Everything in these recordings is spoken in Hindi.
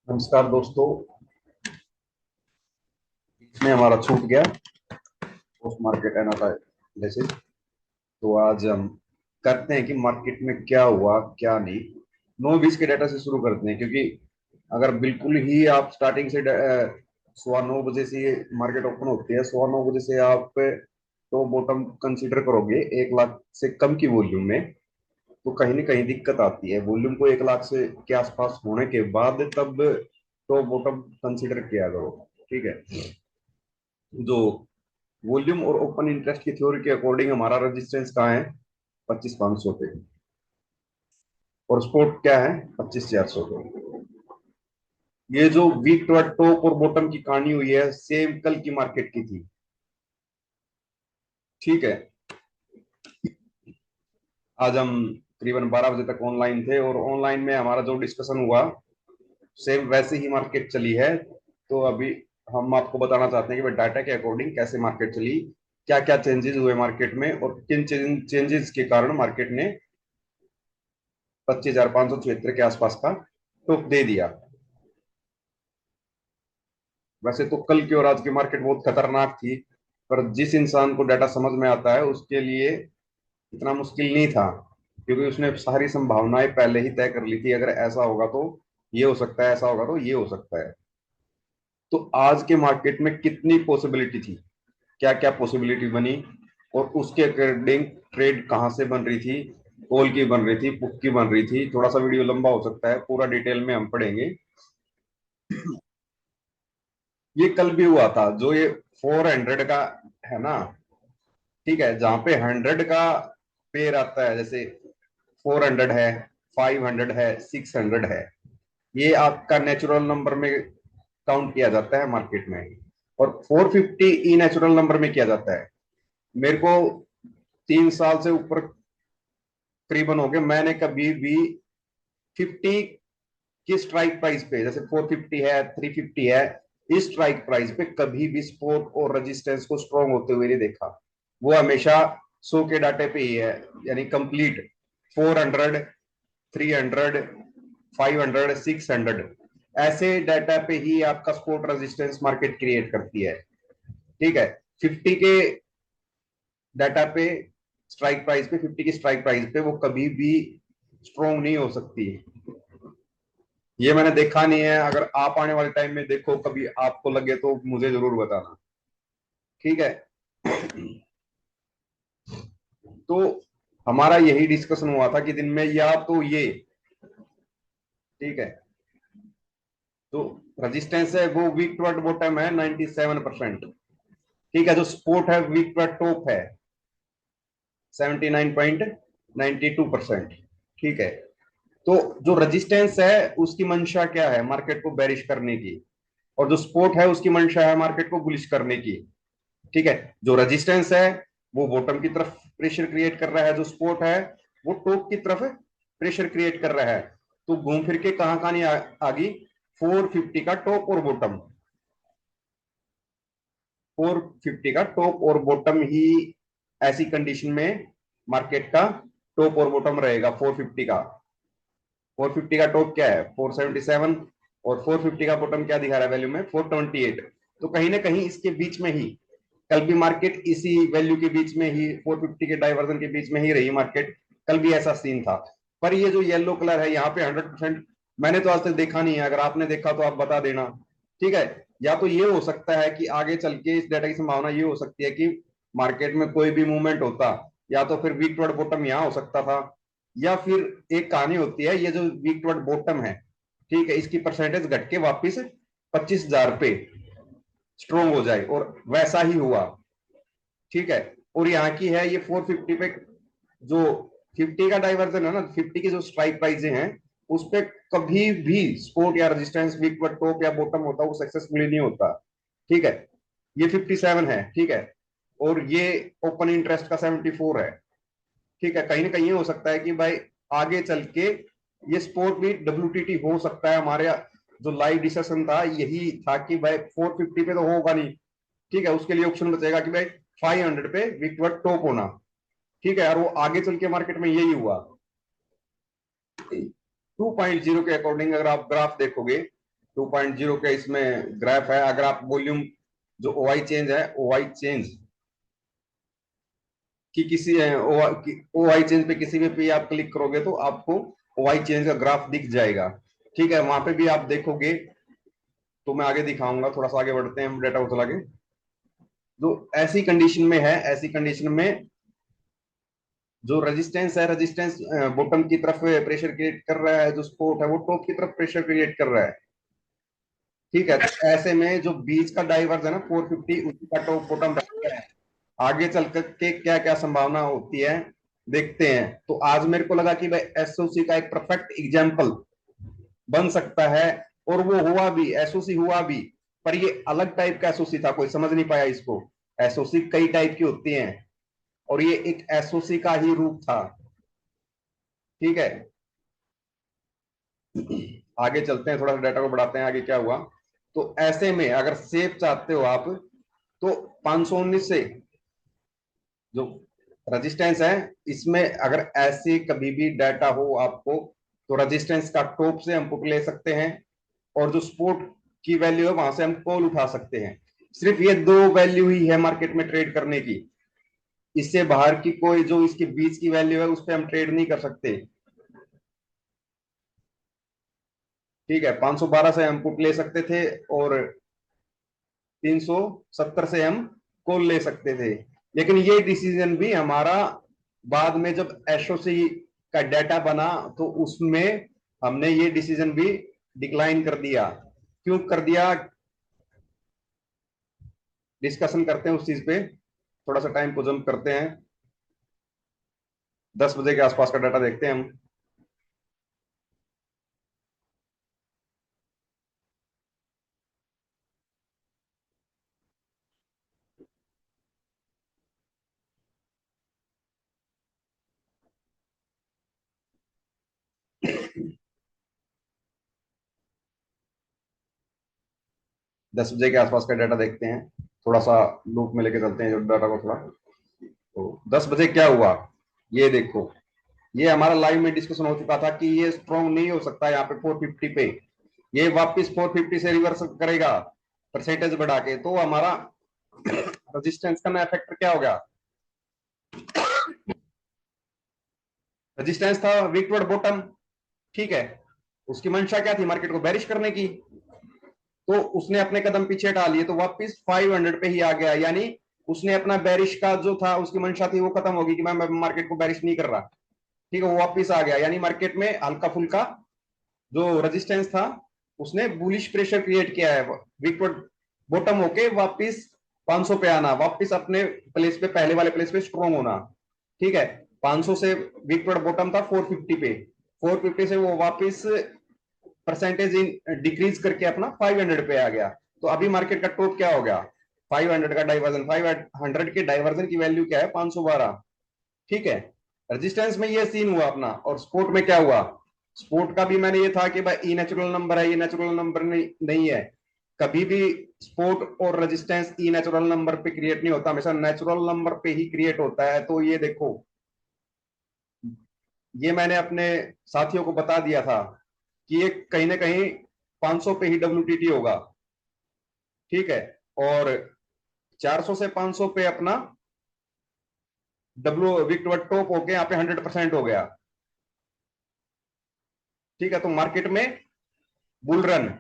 नमस्कार दोस्तों। इसमें हमारा छूट गया पोस्ट मार्केट एनालिसिस। तो आज हम करते हैं कि मार्केट में क्या हुआ क्या नहीं। 9:20 के डाटा से शुरू करते हैं, क्योंकि अगर बिल्कुल ही आप स्टार्टिंग से 9:15 से मार्केट ओपन होती है, 9:15 से आप तो बॉटम कंसीडर करोगे 1 लाख से कम की वॉल्यूम में, तो कहीं ना कहीं दिक्कत आती है। वॉल्यूम को 1 लाख से के आसपास होने के बाद तब तो बॉटम कंसीडर किया करो। ठीक है। जो वॉल्यूम और ओपन इंटरेस्ट की थ्योरी के अकॉर्डिंग हमारा रेजिस्टेंस कहाँ है? 25,500 पे। और स्पोर्ट क्या है? 25,400 पे। ये जो वीक टॉप और बॉटम की कहानी हुई है, सेम कल की मार्केट की थी। ठीक है। आज हम करीबन 12 बजे तक ऑनलाइन थे, और ऑनलाइन में हमारा जो डिस्कशन हुआ सेम वैसे ही मार्केट चली है। तो अभी हम आपको बताना चाहते हैं कि भाई डाटा के अकॉर्डिंग कैसे मार्केट चली, क्या क्या चेंजेस हुए मार्केट में, और किन चेंजेस के कारण मार्केट ने 25,576 के आसपास का टॉप दे दिया। वैसे तो कल की और आज की मार्केट बहुत खतरनाक थी, पर जिस इंसान को डाटा समझ में आता है उसके लिए इतना मुश्किल नहीं था, क्योंकि उसने सारी संभावनाएं पहले ही तय कर ली थी। अगर ऐसा होगा तो ये हो सकता है, ऐसा होगा तो ये हो सकता है। तो आज के मार्केट में कितनी पॉसिबिलिटी थी, क्या क्या पॉसिबिलिटी बनी, और उसके अकॉर्डिंग ट्रेड कहाँ से बन रही थी, कॉल की बन रही थी, पुट की बन रही थी। थोड़ा सा वीडियो लंबा हो सकता है, पूरा डिटेल में हम पढ़ेंगे। ये कल भी हुआ था, जो ये 400 का है ना। ठीक है, जहां पे 100 का पेयर आता है, जैसे 400 है, 500 है, 600 है, ये आपका नेचुरल नंबर में काउंट किया जाता है मार्केट में। और 450 ई नेचुरल नंबर में किया जाता है। मेरे को 3 साल से ऊपर करीबन हो गए, मैंने कभी भी 50 की स्ट्राइक प्राइस पे, जैसे 450 है, 350 है, इस स्ट्राइक प्राइस पे कभी भी सपोर्ट और रेजिस्टेंस को स्ट्रॉन्ग होते हुए नहीं देखा। वो हमेशा 100 के डाटे पे ही है, यानी कंप्लीट 400, 300, 500, 600 ऐसे डाटा पे ही आपका सपोर्ट रेजिस्टेंस मार्केट क्रिएट करती है। ठीक है। 50 के डाटा पे, स्ट्राइक प्राइस पे, 50 की स्ट्राइक प्राइस पे वो कभी भी स्ट्रॉन्ग नहीं हो सकती। ये मैंने देखा नहीं है। अगर आप आने वाले टाइम में देखो, कभी आपको लगे तो मुझे जरूर बताना। ठीक है। तो हमारा यही डिस्कशन हुआ था कि दिन में या तो ये, ठीक है, तो रेजिस्टेंस है वो वीक टू बॉटम है 97%। ठीक है। जो सपोर्ट है वीक टू टॉप है 79.92%। ठीक है। तो जो रेजिस्टेंस है उसकी मंशा क्या है? मार्केट को बेरिश करने की। और जो सपोर्ट है उसकी मंशा है मार्केट को बुलिश करने की। ठीक है। जो रेजिस्टेंस है वो बॉटम की तरफ प्रेशर क्रिएट कर रहा है, जो सपोर्ट है वो टॉप की तरफ प्रेशर क्रिएट कर रहा है। तो घूम फिर के कहां कहां नहीं आ गई? 450 का टॉप और बॉटम। 450 का टॉप और बॉटम ही ऐसी कंडीशन में मार्केट का टॉप और बॉटम रहेगा। 450 का, 450 का टॉप क्या है? 477। और 450 का बॉटम क्या दिखा रहा है वैल्यू में? 428। तो कहीं ना कहीं इसके बीच में ही कल भी मार्केट इसी वैल्यू के बीच में ही, 450 के डाइवर्जन के बीच में ही रही मार्केट। कल भी ऐसा सीन था। पर ये जो येलो कलर है यहाँ पे 100% मैंने तो आज तक देखा नहीं है। अगर आपने देखा तो आप बता देना। ठीक है। या तो ये हो सकता है कि आगे चल के इस डेटा की संभावना ये हो सकती है कि मार्केट में कोई भी मूवमेंट होता, या तो फिर वीक टू बॉटम यहाँ हो सकता था, या फिर एक कहानी होती है, ये जो वीक टू बॉटम है, ठीक है, इसकी परसेंटेज घट के वापिस 25,000 पे स्ट्रोंग हो जाए, और वैसा ही हुआ। ठीक है। और यहाँ की है ये 450 पे, जो 50 का डाइवर्जन है ना, 50 की जो स्ट्राइक प्राइसें हैं उस पे कभी भी सपोर्ट या रेजिस्टेंस वीक पर टॉप या बॉटम होता, वो सक्सेसफुली नहीं होता। ठीक है। ये 57 है। ठीक है। और ये ओपन इंटरेस्ट का 74 है। ठीक है। कहीं ना कहीं ये हो सकता है कि भाई आगे चल के ये स्पोर्ट भी डब्ल्यूटीटी हो सकता है। हमारे जो लाइव डिस्कशन था यही था कि भाई 450 पे तो होगा नहीं। ठीक है। उसके लिए ऑप्शन बचेगा कि भाई 500 पे वीक टॉप होना। ठीक है। और वो आगे चल के मार्केट में यही हुआ। 2.0 के अकॉर्डिंग अगर आप ग्राफ देखोगे, 2.0 के इसमें ग्राफ है। अगर आप वॉल्यूम जो ओआई चेंज है, ओआई चेंज की किसी ओआई चेंज पे किसी भी पे आप क्लिक करोगे तो आपको ओआई चेंज का ग्राफ दिख जाएगा। ठीक है, वहां पे भी आप देखोगे तो मैं आगे दिखाऊंगा। थोड़ा सा आगे बढ़ते हैं हम डेटा को चला के। जो ऐसी कंडीशन में है, ऐसी कंडीशन में जो रेजिस्टेंस है, रेजिस्टेंस बॉटम की तरफ प्रेशर क्रिएट कर रहा है, जो सपोर्ट है वो टॉप की तरफ प्रेशर क्रिएट कर रहा है। ठीक है, तो ऐसे में जो बीच का डाइवर्स है ना 450, उसी का टॉप बॉटम रहता है। आगे चल के क्या क्या संभावना होती है देखते हैं। तो आज मेरे को लगा कि भाई एसओसी का एक परफेक्ट एग्जाम्पल बन सकता है, और वो हुआ भी, एसओसी हुआ भी। पर ये अलग टाइप का एसओसी था, कोई समझ नहीं पाया इसको। एसओसी कई टाइप की होती हैं, और ये एक एसओसी का ही रूप था। ठीक है, आगे चलते हैं, थोड़ा सा डाटा को बढ़ाते हैं। आगे क्या हुआ, तो ऐसे में अगर सेफ चाहते हो आप, तो 519 से जो रेजिस्टेंस है, इसमें अगर ऐसे कभी भी डाटा हो आपको, तो रेजिस्टेंस का टॉप से हम पुट ले सकते हैं, और जो सपोर्ट की वैल्यू है वहां से हम कॉल उठा सकते हैं। सिर्फ ये दो वैल्यू ही है मार्केट में ट्रेड करने की। इससे बाहर की कोई जो इसके बीच की वैल्यू है उस पर हम ट्रेड नहीं कर सकते। ठीक है, 512 से हम पुट ले सकते थे, और 370 से हम कॉल ले सकते थे। लेकिन ये डिसीजन भी हमारा बाद में जब एसओसी का डाटा बना, तो उसमें हमने ये डिसीजन भी डिक्लाइन कर दिया। क्यों कर दिया, डिस्कशन करते हैं उस चीज पे। थोड़ा सा टाइम को जंप करते हैं, 10 बजे के आसपास का डाटा देखते हैं हम। 10 बजे के आसपास का डाटा देखते हैं, थोड़ा सा लूप में लेके चलते हैं जो डाटा को थोड़ा। तो 10 बजे क्या हुआ, ये देखो। ये हमारा लाइव में डिस्कशन हो चुका था कि ये स्ट्रॉन्ग नहीं हो सकता यहाँ पे 450 पे। ये वापस 450 से रिवर्स करेगा परसेंटेज बढ़ा के, तो हमारा रेजिस्टेंस का नया फैक्टर क्या हो गया। रेजिस्टेंस था वीकवर्ड बॉटम। ठीक है, उसकी मंशा क्या थी, मार्केट को बेरिश करने की। तो उसने अपने कदम पीछे डाल लिए, तो वापस 500 पे ही आ गया। यानी उसने अपना बेरिश का जो था, उसकी मंशा थी वो खत्म होगी कि मैं मार्केट को बेरिश नहीं कर रहा। ठीक है, वो वापस आ गया। यानी मार्केट में हल्का फुल्का जो रेजिस्टेंस था, उसने बुलिश प्रेशर क्रिएट किया है। वीकवर्ड बॉटम होके वापस 500 पे आना, वापस अपने प्लेस पे, पहले वाले प्लेस पे स्ट्रॉन्ग होना। ठीक है, 500 से वीकवर्ड बॉटम था 450 पे, 450 से वो वापस परसेंटेज डिक्रीज करके अपना 500 पे आ गया। तो अभी मार्केट का टॉप क्या हो गया, 500 का डाइवर्जन। 500 के डाइवर्जन की वैल्यू क्या है, 512। ठीक है, रेजिस्टेंस में ये सीन हुआ अपना। और स्पोर्ट में क्या हुआ, स्पोर्ट का भी मैंने ये था कि भाई ई नेचुरल नंबर है, ये नेचुरल नंबर नहीं है। कभी भी स्पोर्ट और रेजिस्टेंस ई नेचुरल नंबर पे क्रिएट नहीं होता, हमेशा नेचुरल नंबर पे ही क्रिएट होता है। तो ये देखो, ये मैंने अपने साथियों को बता दिया था कि ये कहीं ना कहीं 500 पे ही डब्ल्यूटीटी होगा। ठीक है, और 400 से 500 पे अपना डब्ल्यू विक्टोर टॉप होके यहाँ पे 100% हो गया। ठीक है, तो मार्केट में बुल रन,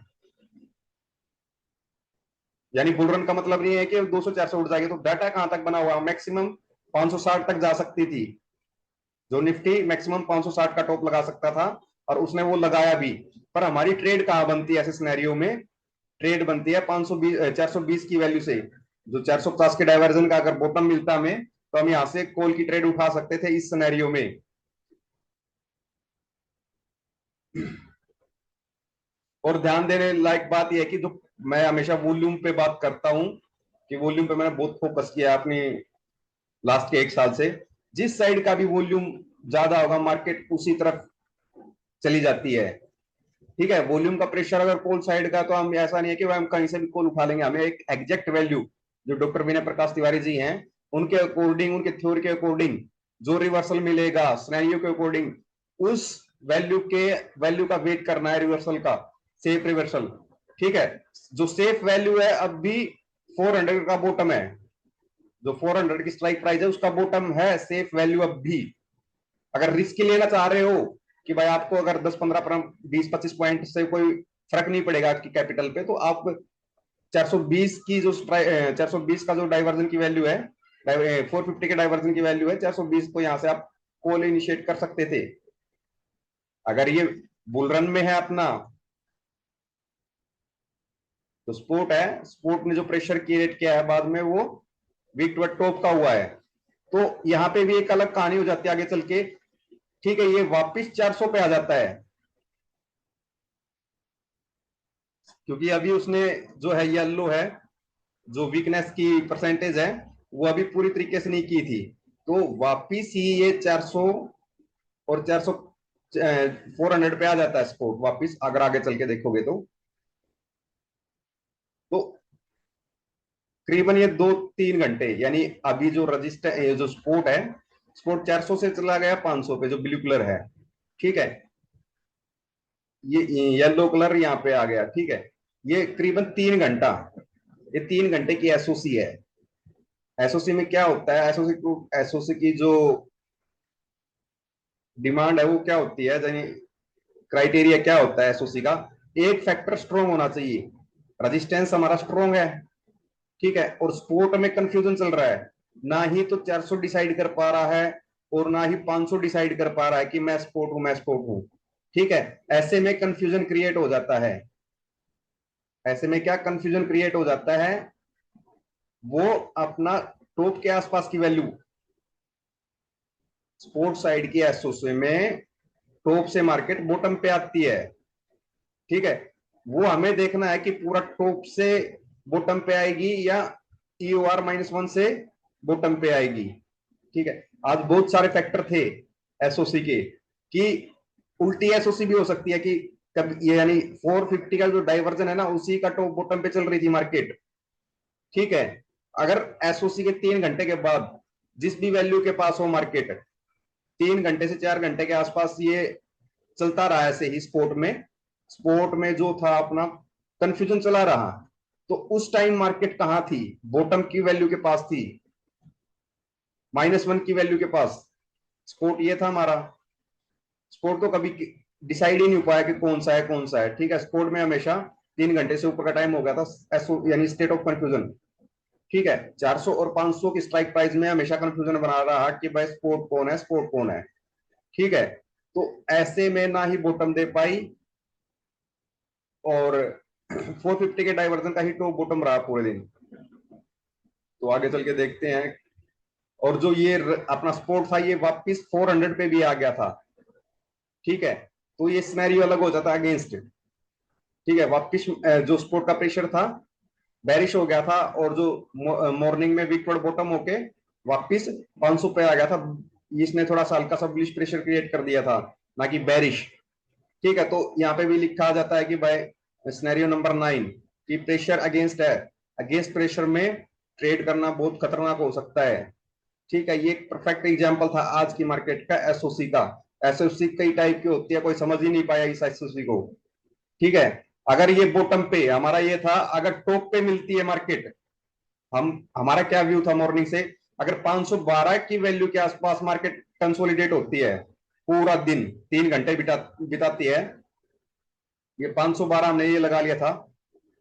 यानी बुल रन का मतलब नहीं है कि 200 400 उठ जाएगी। तो डाटा कहां तक बना हुआ, मैक्सिमम 560 तक जा सकती थी। जो निफ्टी मैक्सिमम 560 का टॉप लगा सकता था, और उसने वो लगाया भी। पर हमारी ट्रेड कहां बनती है ऐसे सिनेरियो में, ट्रेड बनती है 520 420 की वैल्यू से। जो 450 के डाइवर्जन का अगर बॉटम मिलता हमें, तो हम यहां से कॉल की ट्रेड उठा सकते थे इस सिनेरियो में। और ध्यान देने लायक बात यह है कि जो मैं हमेशा वॉल्यूम पे बात करता हूं, कि वॉल्यूम पे मैंने बहुत फोकस किया अपनी लास्ट के 1 साल से। जिस साइड का भी वॉल्यूम ज्यादा होगा, मार्केट उसी तरफ चली जाती है। ठीक है, वॉल्यूम का प्रेशर अगर कॉल साइड का, तो हम ऐसा नहीं है कि हम कहीं से भी कॉल उठा लेंगे। हमें एक एग्जैक्ट वैल्यू, जो डॉक्टर विनय प्रकाश तिवारी जी हैं, उनके अकॉर्डिंग, उनके थ्योरी के अकॉर्डिंग जो रिवर्सल मिलेगा सिनेरियो के अकॉर्डिंग, उस वैल्यू का वेट करना है रिवर्सल का, सेफ रिवर्सल। ठीक है, जो सेफ वैल्यू है अब भी 400 का बॉटम है, जो 400 की स्ट्राइक प्राइस है उसका बॉटम है सेफ वैल्यू अब भी। अगर रिस्क लेना चाह रहे हो कि भाई आपको अगर 10-15 20-25 पॉइंट से कोई फर्क नहीं पड़ेगा आपकी कैपिटल पे, तो आप 420 की जो 420 का जो डाइवर्जन की वैल्यू है, 450 के डाइवर्जन की वैल्यू है 420, को यहां से आप कॉल इनिशिएट कर सकते थे। अगर ये बुल रन में है अपना, तो स्पोर्ट है, स्पोर्ट ने जो प्रेशर क्रिएट किया है बाद में वो वीक टू टॉप का हुआ है, तो यहाँ पे भी एक अलग कहानी हो जाती है आगे चल के। ठीक है, ये वापिस 400 पे आ जाता है, क्योंकि अभी उसने जो है येलो है, जो वीकनेस की परसेंटेज है वो अभी पूरी तरीके से नहीं की थी, तो वापिस ही ये 400 और 400 400 पे आ जाता है स्पोर्ट वापिस, अगर आगे चल के देखोगे तो करीबन ये 2-3 घंटे, यानी अभी जो रजिस्टर जो स्पोर्ट है, स्पोर्ट 400 से चला गया 500 पे, जो ब्लू कलर है, ठीक है, ये येलो कलर यहाँ पे आ गया, ठीक है, ये करीबन 3 घंटा, ये 3 घंटे की एसओसी है। एसओसी में क्या होता है, एसओसी की जो डिमांड है वो क्या होती है, यानी क्राइटेरिया क्या होता है एसओसी का, एक फैक्टर स्ट्रोंग होना चाहिए, रजिस्टेंस हमारा स्ट्रोंग है, ठीक है, और स्पोर्ट में कंफ्यूजन चल रहा है, ना ही तो 400 डिसाइड कर पा रहा है और ना ही 500 डिसाइड कर पा रहा है कि मैं स्पोर्ट हूं, मैं स्पोर्ट हूं, ठीक है, ऐसे में कंफ्यूजन क्रिएट हो जाता है, ऐसे में क्या कंफ्यूजन क्रिएट हो जाता है, वो अपना टॉप के आसपास की वैल्यू, स्पोर्ट साइड की एसओसी में टॉप से मार्केट बॉटम पे आती है, ठीक है, वो हमें देखना है कि पूरा टॉप से बॉटम पे आएगी या EOR-1 से बॉटम पे आएगी, ठीक है। आज बहुत सारे फैक्टर थे एसओसी के, कि उल्टी एसओसी भी हो सकती है कि कब ये, यानी 450 का जो डाइवर्जन है ना, उसी का टॉप बॉटम पे चल रही थी मार्केट, ठीक है, अगर एसओसी के 3 घंटे के बाद जिस भी वैल्यू के पास हो मार्केट, 3 घंटे से 4 घंटे के आसपास ये चलता रहा ऐसे ही स्पोर्ट में जो था अपना कंफ्यूजन चला रहा, तो उस टाइम मार्केट कहां थी, बॉटम की वैल्यू के पास थी, -1 की वैल्यू के पास स्पोर्ट ये था हमारा। स्पोर्ट तो कभी डिसाइड ही नहीं हो पाया कि कौन सा है कौन सा है, ठीक है, स्पोर्ट में हमेशा 3 घंटे से ऊपर का टाइम हो गया था एसओ, यानी स्टेट ऑफ कंफ्यूजन, ठीक है, 400 और 500 की स्ट्राइक प्राइस में हमेशा कंफ्यूजन बना रहा कि भाई स्पोर्ट कौन है, स्पोर्ट कौन है, ठीक है, तो ऐसे में ना ही बॉटम दे पाई, और 450 के डाइवर्जन का ही टॉप बॉटम रहा पूरे दिन। तो आगे चल के देखते हैं, और जो ये अपना स्पोर्ट था ये वापस 400 पे भी आ गया था, ठीक है, तो ये सिनेरियो अलग हो जाता है अगेंस्ट, ठीक है, वापस जो स्पोर्ट का प्रेशर था बेरिश हो गया था, और जो मॉर्निंग में विकवर्ड बॉटम होके वापस 500 पे आ गया था, इसने थोड़ा सा हल्का सा बुलिश प्रेशर क्रिएट कर दिया था, ना कि बेरिश, ठीक है, तो यहाँ पे भी लिखा जाता है कि भाई सिनेरियो नंबर 9 कि प्रेशर अगेंस्ट है, अगेंस्ट प्रेशर में ट्रेड करना बहुत खतरनाक हो सकता है, ठीक है, ये एक परफेक्ट एग्जांपल था आज की मार्केट का एसओसी का। एसओसी कई टाइप की होती है, कोई समझ ही नहीं पाया इस एसओसी को, ठीक है, अगर ये बॉटम पे हमारा ये था, अगर टॉप पे मिलती है मार्केट, हम हमारा क्या व्यू था मॉर्निंग से, अगर 512 की वैल्यू के आसपास मार्केट कंसोलिडेट होती है, पूरा दिन 3 घंटे बिताती है, ये 512 हमने ये लगा लिया था,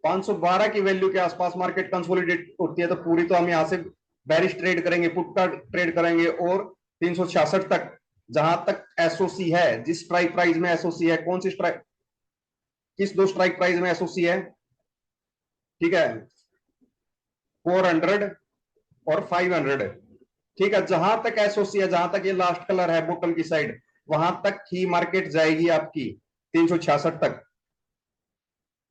512 की वैल्यू के आसपास मार्केट कंसोलिडेट होती है, तो पूरी तो हम यहां से बैरिश ट्रेड करेंगे, पुट का ट्रेड करेंगे, और 366 तक, जहां तक एसओसी है, जिस स्ट्राइक प्राइस में एसओसी है, कौन सी स्ट्राइक, किस दो स्ट्राइक प्राइस में एसओसी है, ठीक है, 400 और 500, ठीक है, जहां तक एसओसी है, जहां तक ये लास्ट कलर है बॉटम की साइड, वहां तक ही मार्केट जाएगी आपकी 366 तक।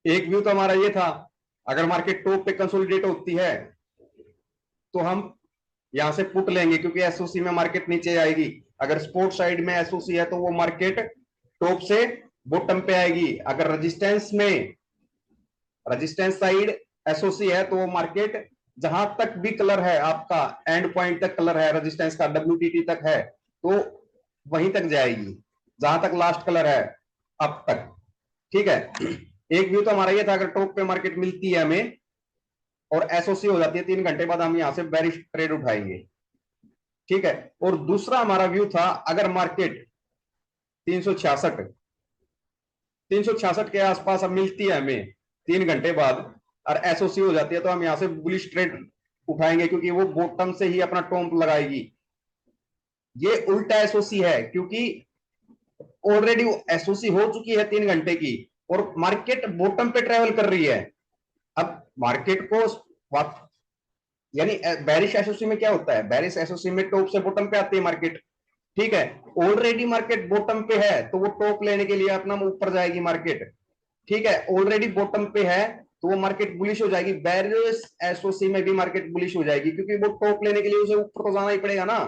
एक व्यू तो हमारा ये था, अगर मार्केट टॉप पे कंसोलिडेट होती है तो हम यहां से पुट लेंगे, क्योंकि एसओसी में मार्केट नीचे आएगी, अगर स्पोर्ट साइड में एसओसी है तो वो मार्केट टॉप से बॉटम पे आएगी, अगर रेजिस्टेंस साइड एसओसी है तो वो मार्केट जहां तक भी कलर है आपका, एंड पॉइंट तक कलर है रेजिस्टेंस का, WTT तक है, तो वहीं तक जाएगी, जहां तक लास्ट कलर है अब तक, ठीक है। एक व्यू तो हमारा ये था, अगर टॉप पे मार्केट मिलती है हमें और एसओसी हो जाती है 3 घंटे बाद, हम यहां से बेरिश ट्रेड उठाएंगे। ठीक है। और दूसरा हमारा व्यू था, अगर मार्केट 366 366 के आसपास अब मिलती है हमें 3 घंटे बाद और एसओसी हो जाती है, तो हम यहां से बुलिश ट्रेड उठाएंगे, क्योंकि वो बॉटम से ही अपना टॉप लगाएगी। ये उल्टा एसओसी है, क्योंकि ऑलरेडी एसओसी हो चुकी है 3 घंटे की और मार्केट बॉटम पे ट्रेवल कर रही है। अब मार्केट को यानी बैरिश एसओसी में क्या होता है, बैरिश एसओसी में टॉप से बॉटम पे आती है मार्केट। ठीक है। ऑलरेडी मार्केट बॉटम पे है, तो वो टॉप लेने के लिए अपना ऊपर जाएगी मार्केट। ठीक है। ऑलरेडी बॉटम पे है, तो वो मार्केट बुलिश हो जाएगी, बैरिश एसओसी में भी मार्केट बुलिश हो जाएगी, क्योंकि वो टॉप लेने के लिए उसे ऊपर तो जाना ही पड़ेगा ना।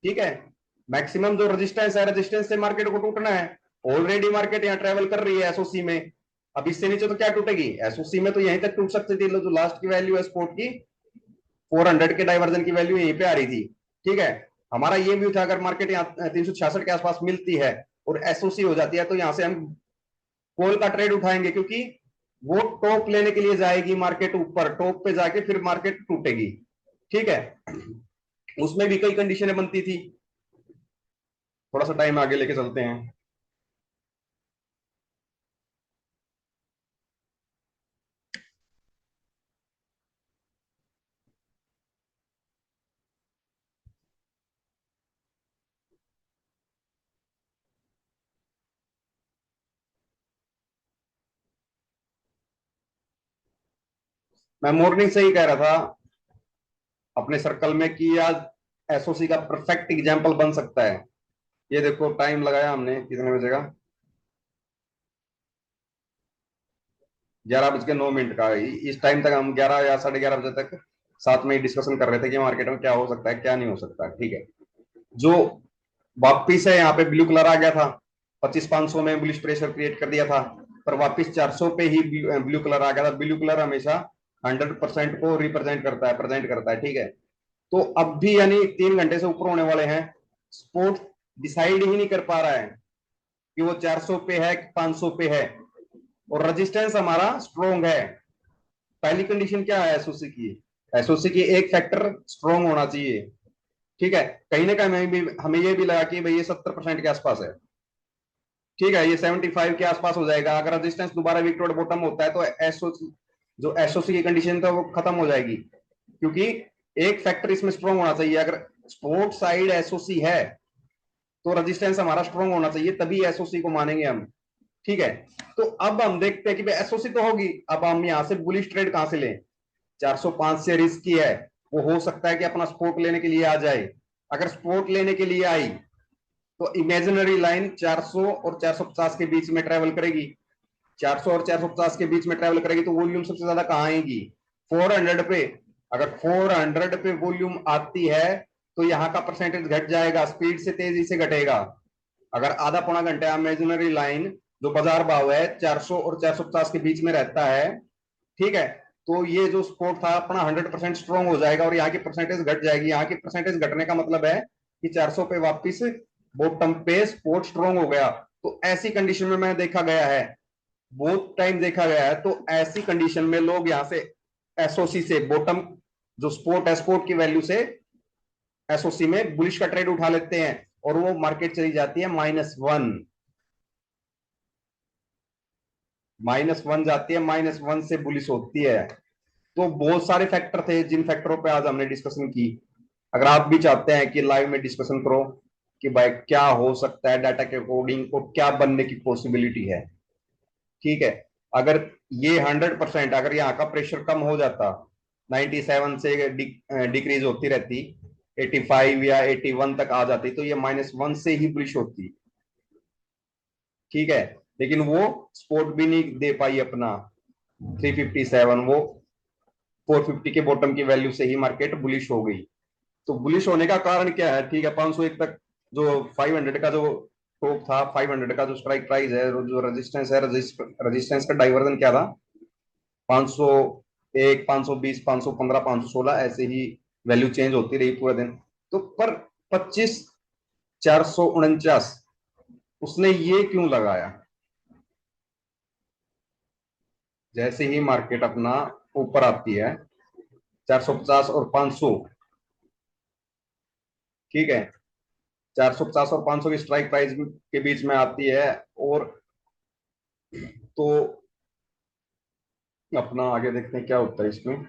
ठीक है। मैक्सिमम जो रेजिस्टेंस है, रेजिस्टेंस से मार्केट को टूटना है। ऑलरेडी मार्केट यहाँ ट्रेवल कर रही है एसओसी में। अब इससे नीचे तो क्या टूटेगी, एसओसी में तो यहीं तक टूट सकती थी, जो लास्ट की वैल्यू है स्पोर्ट की 400 के डाइवर्जन की वैल्यू यहीं पे आ रही थी। ठीक है। हमारा ये व्यू था, अगर मार्केट यहाँ 366 के आसपास मिलती है और एसओसी हो जाती है, तो यहां से हम कॉल का ट्रेड उठाएंगे, क्योंकि वो टॉप लेने के लिए जाएगी मार्केट ऊपर, टॉप पे जाके फिर मार्केट टूटेगी। ठीक है। उसमें भी कई कंडीशनें बनती थी। थोड़ा सा टाइम आगे लेके चलते हैं। मैं मॉर्निंग से ही कह रहा था अपने सर्कल में कि आज एसओसी का परफेक्ट एग्जाम्पल बन सकता है। ये देखो टाइम लगाया हमने कितने बजे का, 11:09 का। इस टाइम तक हम 11 या 11:30 बजे तक साथ में ही डिस्कशन कर रहे थे कि मार्केट में क्या हो सकता है क्या नहीं हो सकता। ठीक है। जो वापिस है यहाँ पे ब्लू कलर आ गया था, 25,500 में बुलिश प्रेशर क्रिएट कर दिया था, पर वापिस 400 पे ही ब्लू कलर आ गया था। ब्लू कलर हमेशा 100% को रिप्रेजेंट करता है, प्रेजेंट करता है। ठीक है। तो अब भी यानी 3 घंटे से ऊपर होने वाले हैं, स्पोर्ट डिसाइड ही नहीं कर पा रहा है कि वो 400 पे है कि 500 पे है, और रेजिस्टेंस हमारा स्ट्रोंग है। पहली कंडीशन क्या है एसओसी की, एसओसी की एक फैक्टर स्ट्रोंग होना चाहिए। ठीक है। कहीं ना कहीं हमें ये भी लगा कि भाई ये 70% के आसपास है। ठीक है। ये 75 के आसपास हो जाएगा। अगर रेजिस्टेंस दोबारा वीक टू बॉटम होता है, तो एसओसी जो एसओसी की कंडीशन था वो खत्म हो जाएगी, क्योंकि एक फैक्टर इसमें स्ट्रॉन्ग होना चाहिए। अगर स्पोर्ट साइड एसओसी है, तो रेजिस्टेंस हमारा स्ट्रॉन्ग होना चाहिए, तभी एसओसी को मानेंगे हम। ठीक है। तो अब हम देखते हैं कि भाई एसओसी तो होगी, अब हम यहां से बुलिश ट्रेड कहां से लें। 405 से रिस्की है, वो हो सकता है कि अपना सपोर्ट लेने के लिए आ जाए। अगर सपोर्ट लेने के लिए आई, तो इमेजिनरी लाइन 400 और 450 के बीच में ट्रेवल करेगी। 400 और 450 के बीच में ट्रेवल करेगी, तो वॉल्यूम सबसे ज्यादा कहां आएगी, 400 पे। अगर 400 पे वॉल्यूम आती है, तो यहाँ का परसेंटेज घट जाएगा, स्पीड से तेजी से घटेगा। अगर आधा पौना घंटा इमेजिनरी लाइन जो बाजार भाव है 400 और 450 के बीच में रहता है, ठीक है, तो ये जो सपोर्ट था अपना 100% स्ट्रॉन्ग हो जाएगा और यहाँ की परसेंटेज घट जाएगी। यहाँ की परसेंटेज घटने का मतलब है कि 400 पे वापिस बॉटम पे सपोर्ट स्ट्रॉन्ग हो गया। तो ऐसी कंडीशन में मैं देखा गया है, बहुत टाइम देखा गया है, तो ऐसी कंडीशन में लोग यहां से एसओसी से बॉटम जो सपोर्ट है, सपोर्ट की वैल्यू से एसओसी में बुलिश का ट्रेड उठा लेते हैं, और वो मार्केट चली जाती है -1। -1 जाती है, -1 से बुलिश होती है। तो बहुत सारे फैक्टर थे जिन फैक्टरों पे आज हमने डिस्कशन की। अगर आप भी चाहते हैं कि लाइव में डिस्कशन करो कि भाई क्या हो सकता है डाटा के अकॉर्डिंग और क्या बनने की पॉसिबिलिटी है। ठीक है। अगर ये 100%, अगर यहाँ का प्रेशर कम हो जाता, 97 से डिक्रीज होती रहती, 85 या 81 तक आ जाती, तो ये -1 से ही बुलिश होती। ठीक है। लेकिन वो सपोर्ट भी नहीं दे पाई अपना 357, वो 450 के बॉटम की वैल्यू से ही मार्केट बुलिश हो गई। तो बुलिश होने का कारण क्या है, ठीक है, 501 तक जो 500 का जो टॉप था, 500 का जो स्ट्राइक प्राइस है, जो रेजिस्टेंस है, रेजिस्टेंस का डाइवर्जन क्या था, 501, 520, 515, 516, ऐसे ही वैल्यू चेंज होती रही पूरे दिन। तो पर 25,449 उसने ये क्यों लगाया, जैसे ही मार्केट अपना ऊपर आती है 450 और 500, ठीक है, 450 और 500 की स्ट्राइक प्राइस के बीच में आती है, और तो अपना आगे देखते हैं क्या होता है इसमें।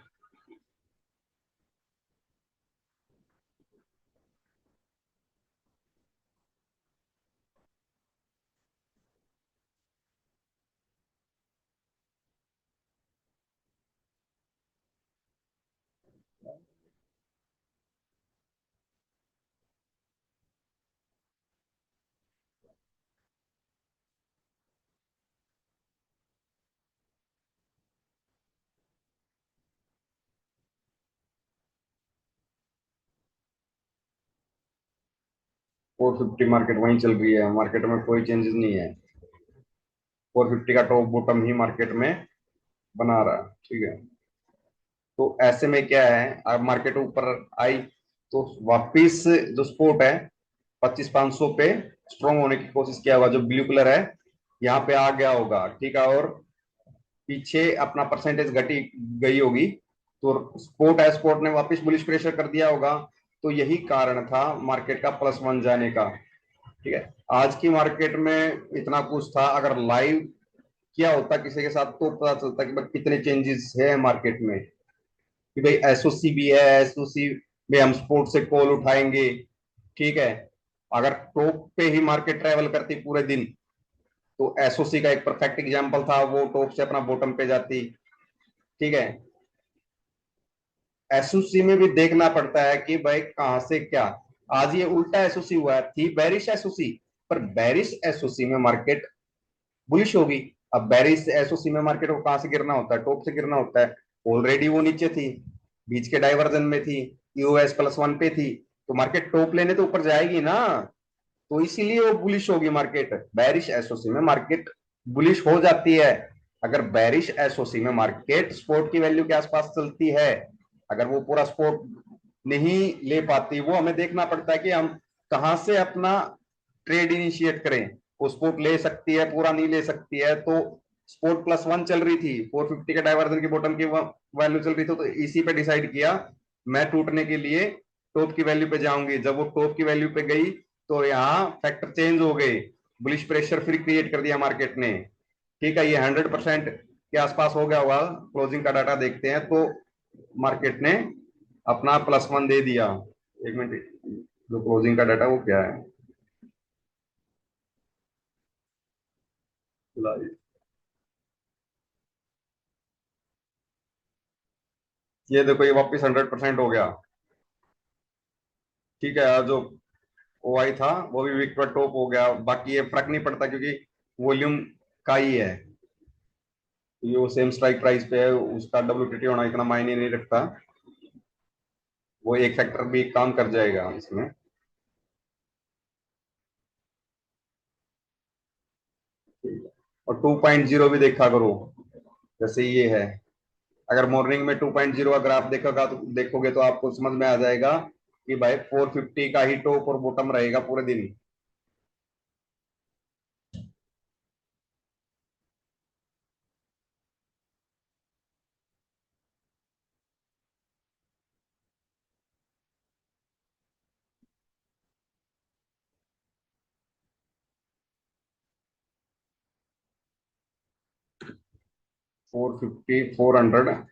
450 मार्केट वहीं चल रही है, मार्केट में कोई चेंजेस नहीं है। 450 का टॉप बॉटम ही मार्केट में बना रहा है, ठीक है। तो ऐसे में क्या है, अब मार्केट ऊपर आई तो वापिस जो स्पोर्ट है 25,500 पे स्ट्रॉन्ग होने की कोशिश किया होगा, जो ब्लू कलर है यहाँ पे आ गया होगा, ठीक है, और पीछे अपना परसेंटेज घटी गई होगी, तो स्पोर्ट है, स्पोर्ट ने वापस बुलिश प्रेशर कर दिया होगा। तो यही कारण था मार्केट का +1 जाने का, ठीक है। आज की मार्केट में इतना कुछ था, अगर लाइव किया होता किसी के साथ तो पता चलता कि भाई कितने चेंजेस है मार्केट में, कि भाई एसओसी भी है, एसओसी में हम स्पोर्ट से कॉल उठाएंगे, ठीक है। अगर टॉप पे ही मार्केट ट्रेवल करती पूरे दिन तो एसओसी का एक परफेक्ट एग्जांपल था, वो टॉप से अपना बॉटम पे जाती, ठीक है। एसओसी में भी देखना पड़ता है कि भाई कहां से क्या। आज ये उल्टा एसओसी हुआ है, थी बेरिश एसओसी, पर बेरिश एसओसी में मार्केट बुलिश होगी। अब बेरिश एसओसी में मार्केट को कहां से गिरना होता है, टॉप से गिरना होता है। ऑलरेडी वो नीचे थी, बीच के डाइवर्जन में थी, यूएस +1 पे थी, तो मार्केट टॉप लेने तो ऊपर जाएगी ना, तो इसीलिए वो बुलिश होगी मार्केट। बैरिश एसओसी में मार्केट बुलिश हो जाती है। अगर बैरिश एसओसी में मार्केट स्पोर्ट की वैल्यू के आसपास चलती है, अगर वो पूरा स्पोर्ट नहीं ले पाती, वो हमें देखना पड़ता है कि हम कहां से अपना ट्रेड इनिशिएट करें। वो स्पोर्ट ले सकती है, पूरा नहीं ले सकती है, तो स्पोर्ट +1 चल रही थी, 450 के डाइवर्जन की बॉटम की वैल्यू चल रही थी, तो इसी पे डिसाइड किया मैं टूटने के लिए टॉप की वैल्यू पे जाऊंगी। जब वो टॉप की वैल्यू पे गई तो यहाँ फैक्टर चेंज हो गए, बुलिश प्रेशर फिर क्रिएट कर दिया मार्केट ने, ठीक है। ये 100% के आसपास हो गया होगा, क्लोजिंग का डाटा देखते हैं तो मार्केट ने अपना +1 दे दिया। एक मिनट, जो क्लोजिंग का डाटा वो क्या है, ये देखो ये वापस 100% हो गया, ठीक है। जो ओ आई था वो भी वीक पर टॉप हो गया, बाकी ये फर्क नहीं पड़ता क्योंकि वॉल्यूम का ही है, ये वो सेम स्ट्राइक प्राइस पे है, उसका डब्ल्यूटीटी होना इतना मायने नहीं रखता, वो एक फैक्टर भी काम कर जाएगा इसमें। और 2.0 भी देखा करो, जैसे ये है, अगर मॉर्निंग में 2.0 अगर आप देखोगा तो देखोगे तो आपको समझ में आ जाएगा कि भाई 450 का ही टॉप और बॉटम रहेगा पूरे दिन। 450 400,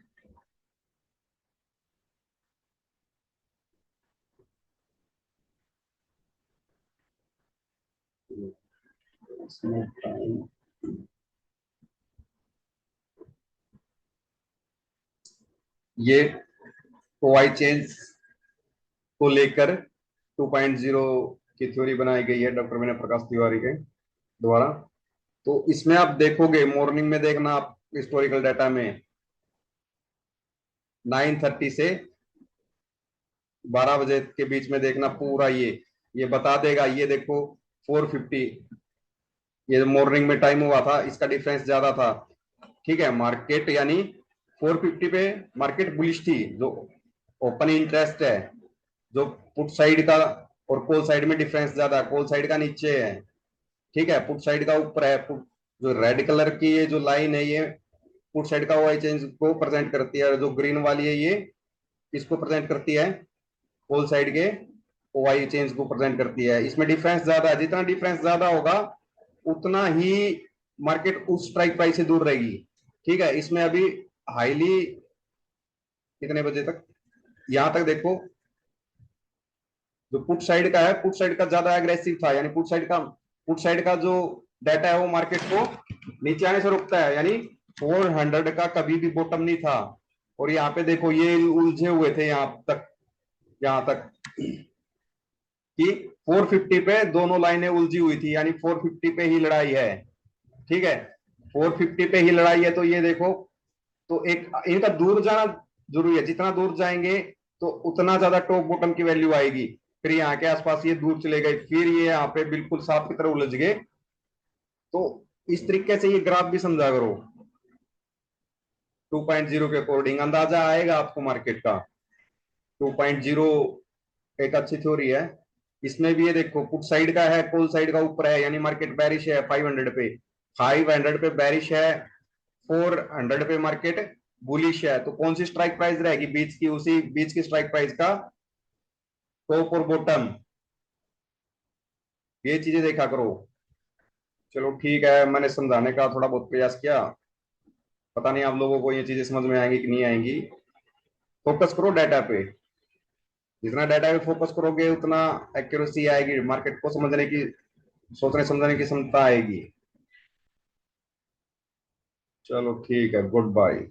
ये टोवाई चेंज को लेकर 2.0 की थ्योरी बनाई गई है डॉक्टर विनय प्रकाश तिवारी के द्वारा। तो इसमें आप देखोगे, मॉर्निंग में देखना आप हिस्टोरिकल डाटा में 9:30 से 12 बजे के बीच में देखना पूरा, ये बता देगा। ये देखो 450, ये मॉर्निंग में टाइम हुआ था, इसका डिफरेंस ज्यादा था, ठीक है। मार्केट यानी 450 पे मार्केट बुलिश थी, जो ओपन इंटरेस्ट है, जो पुट साइड का और कॉल साइड में डिफरेंस ज्यादा है, कॉल साइड का नीचे है, ठीक है, पुट साइड का ऊपर है। पुट जो रेड कलर की ये जो लाइन है, ये पुट साइड का वाई चेंज को प्रेजेंट करती है, और जो ग्रीन वाली है ये इसको प्रेजेंट करती है, कॉल साइड के वाई चेंज को प्रेजेंट करती है। इसमें डिफरेंस ज्यादा है, जितना डिफरेंस ज्यादा होगा उतना ही मार्केट उस स्ट्राइक प्राइस से दूर रहेगी। ठीक है, इसमें अभी हाईली कितने बजे तक, यहां तक देखो, जो पुट साइड का है, पुट साइड का ज्यादा एग्रेसिव था, यानी पुट साइड का जो डाटा है वो मार्केट को नीचे आने से रोकता है, यानी 400 का कभी भी बॉटम नहीं था। और यहाँ पे देखो ये उलझे हुए थे यहाँ तक कि 450 पे दोनों लाइनें उलझी हुई थी, यानी 450 पे ही लड़ाई है। ठीक है, 450 पे ही लड़ाई है, तो ये देखो, तो एक इनका दूर जाना जरूरी है, जितना दूर जाएंगे तो उतना ज्यादा टॉप बॉटम की वैल्यू आएगी। फिर यहाँ के आसपास ये दूर चले गए, फिर ये यहाँ पे बिल्कुल साफ की तरह उलझ गए। तो इस तरीके से ये ग्राफ भी समझा करो, 2.0 के अकॉर्डिंग अंदाजा आएगा आपको मार्केट का। 2.0 एक अच्छी थ्योरी है। इसमें भी ये देखो, पुट साइड का है, कॉल साइड का ऊपर है, यानी मार्केट बैरिश है 500 पे, 500 पे बैरिश है, 400 पे मार्केट बुलिश है। तो कौन सी स्ट्राइक प्राइस रहेगी बीच की, उसी बीच की स्ट्राइक प्राइस का टॉप और बॉटम, ये चीजें देखा करो। चलो ठीक है, मैंने समझाने का थोड़ा बहुत प्रयास किया, पता नहीं आप लोगों को ये चीजें समझ में आएंगी कि नहीं आएंगी। फोकस करो डाटा पे, जितना डाटा पे फोकस करोगे उतना एक्यूरेसी आएगी, मार्केट को समझने की, सोचने समझने की क्षमता आएगी। चलो ठीक है, गुड बाय।